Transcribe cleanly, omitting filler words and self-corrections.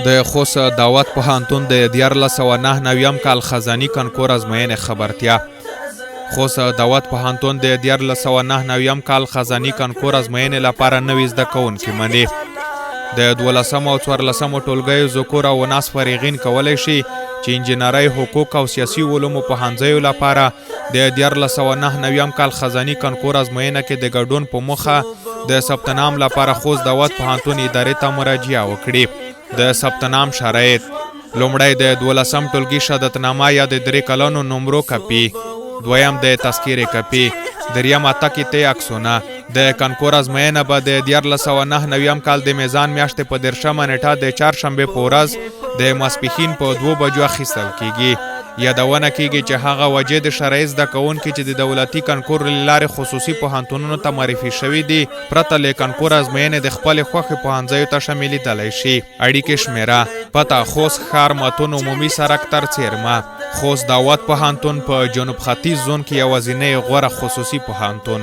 د خوست دعوت پوهنتون د 1499 کال خزاني کنکور ازموینې خبرتیا. خوست دعوت پوهنتون د 1499 کال خزاني کنکور ازموینې لپاره نوي زده کوونکي مني. د 12 او 14 ټولګیو ذکور او اناث فارغین کولی شي چې انجینرۍ، حقوق او سیاسي علومو پوهنځیو لپاره د 1499 کال خزاني کنکور ازموینه کې د ګډون په موخه د ثبت نام لپاره خوست دعوت پوهنتون ادارې ته مراجعه وکړي. د ثبت نام شرایط: لومړی د 12 ټولګي شهادتنامه یا د 3 کلونو نمرو کاپي، دویم د تذکرې کاپي، دریم اته کیتې عکسونه. د کنکور ازموینه به د 1499 کال د میزان میاشتې په 13 نیټه د چهارشنبې په ورځ د ماسپښین په 2 بجو اخیستل کیږي. یادونه کیږي چې هغه وجې د شرعي زده کوونکي چې د دولتي کنکور له لارې خصوصي پوهنتونونو ته معرفي شوي دي پرته له کنکور ازموینې د خپلې خوښې پوهنځیو ته شاملېدلی شي. اړیکې شمیره: پته: خوست ښار متون عمومي سړک تر څیرمه. خوست دعوت پوهنتون په جنوب ختیځ زون کې یوازینی غوره خصوصي پوهنتون.